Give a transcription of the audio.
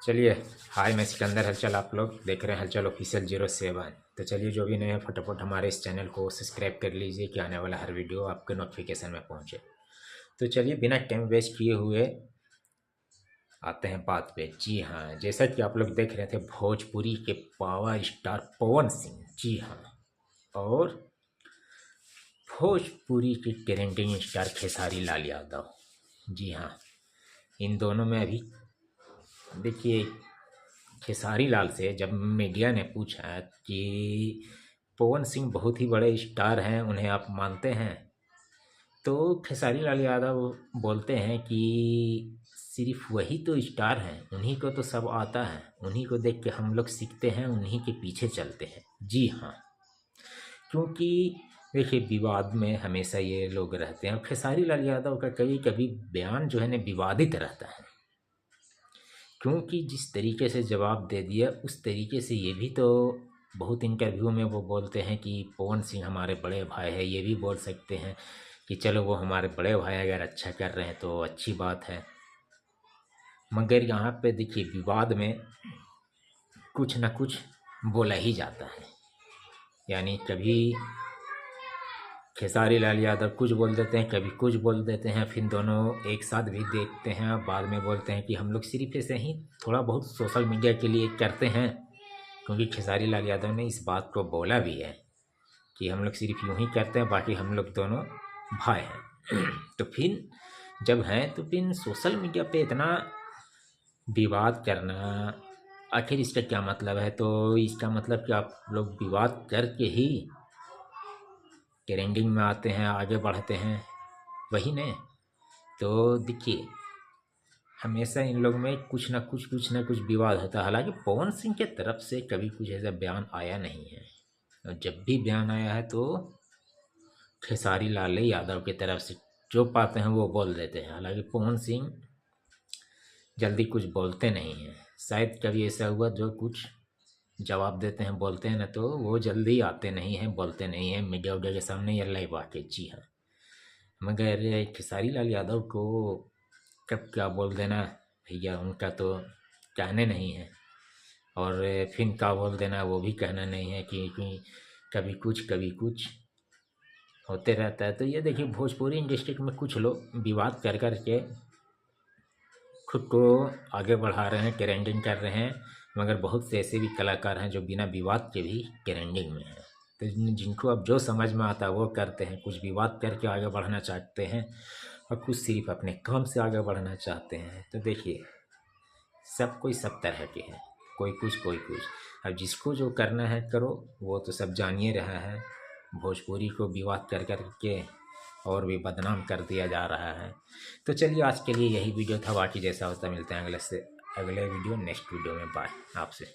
चलिए, हाय, मैं सिकंदर। हलचल आप लोग देख रहे हैं हलचल ऑफिशियल 07। तो चलिए, जो भी नए हैं फटाफट हमारे इस चैनल को सब्सक्राइब कर लीजिए कि आने वाला हर वीडियो आपके नोटिफिकेशन में पहुंचे। तो चलिए, बिना टाइम वेस्ट किए हुए आते हैं बात पे। जी हाँ, जैसा कि आप लोग देख रहे थे, भोजपुरी के पावर स्टार पवन सिंह, जी हाँ, और भोजपुरी के ट्रेंडिंग स्टार खेसारी लाल यादव, जी हाँ, इन दोनों में अभी देखिए, खेसारी लाल से जब मीडिया ने पूछा कि पवन सिंह बहुत ही बड़े स्टार हैं, उन्हें आप मानते हैं, तो खेसारी लाल यादव बोलते हैं कि सिर्फ वही तो स्टार हैं, उन्हीं को तो सब आता है, उन्हीं को देख के हम लोग सीखते हैं, उन्हीं के पीछे चलते हैं। जी हाँ, क्योंकि देखिए, विवाद में हमेशा ये लोग रहते हैं और खेसारी लाल यादव का कभी कभी बयान जो है ना विवादित रहता है, क्योंकि जिस तरीके से जवाब दे दिया उस तरीके से ये भी तो बहुत इंटरव्यू में वो बोलते हैं कि पवन सिंह हमारे बड़े भाई है। ये भी बोल सकते हैं कि चलो, वो हमारे बड़े भाई अगर अच्छा कर रहे हैं तो अच्छी बात है। मगर यहाँ पे देखिए, विवाद में कुछ ना कुछ बोला ही जाता है। यानी कभी खेसारी लाल यादव कुछ बोल देते हैं, कभी कुछ बोल देते हैं, फिर दोनों एक साथ भी देखते हैं, बाद में बोलते हैं कि हम लोग सिर्फ ऐसे ही थोड़ा बहुत सोशल मीडिया के लिए करते हैं। क्योंकि खेसारी लाल यादव ने इस बात को बोला भी है कि हम लोग सिर्फ यूं ही करते हैं, बाकी हम लोग दोनों भाई हैं। तो फिर जब हैं तो फिर सोशल मीडिया पे इतना विवाद करना, आखिर इसका क्या मतलब है? तो इसका मतलब कि आप लोग विवाद करके ही ट्रेंडिंग में आते हैं, आगे बढ़ते हैं, वही ने। तो देखिए, हमेशा इन लोग में कुछ ना कुछ विवाद होता है। हालांकि पवन सिंह के तरफ से कभी कुछ ऐसा बयान आया नहीं है, और जब भी बयान आया है तो खेसारी लाल यादव की तरफ से जो पाते हैं वो बोल देते हैं। हालांकि पवन सिंह जल्दी कुछ बोलते नहीं हैं। शायद कभी ऐसा हुआ, जो कुछ जवाब देते हैं, बोलते हैं ना, तो वो जल्दी आते नहीं हैं, बोलते नहीं हैं मीडिया उडिया के सामने या लाइव आके। जी हाँ, मगर खेसारी लाल यादव को कब क्या बोल देना भैया, उनका तो कहने नहीं है, और फिर क्या बोल देना वो भी कहना नहीं है, क्योंकि कभी कुछ होते रहता है। तो ये देखिए, भोजपुरी इंडस्ट्री में कुछ लोग विवाद कर कर के खुद को आगे बढ़ा रहे हैं, ट्रेंडिंग कर रहे हैं, मगर बहुत से ऐसे भी कलाकार हैं जो बिना विवाद के भी ट्रेंडिंग में हैं। तो जिनको अब जो समझ में आता है वो करते हैं, कुछ विवाद करके आगे बढ़ना चाहते हैं और कुछ सिर्फ अपने काम से आगे बढ़ना चाहते हैं। तो देखिए, सब कोई सब तरह के हैं, कोई कुछ। अब जिसको जो करना है करो, वो तो सब जानिए रहा है। भोजपुरी को विवाद कर कर के और भी बदनाम कर दिया जा रहा है। तो चलिए, आज के लिए यही वीडियो था। बाकी जैसा होता मिलते हैं अगले वीडियो, नेक्स्ट वीडियो में। बाय आपसे।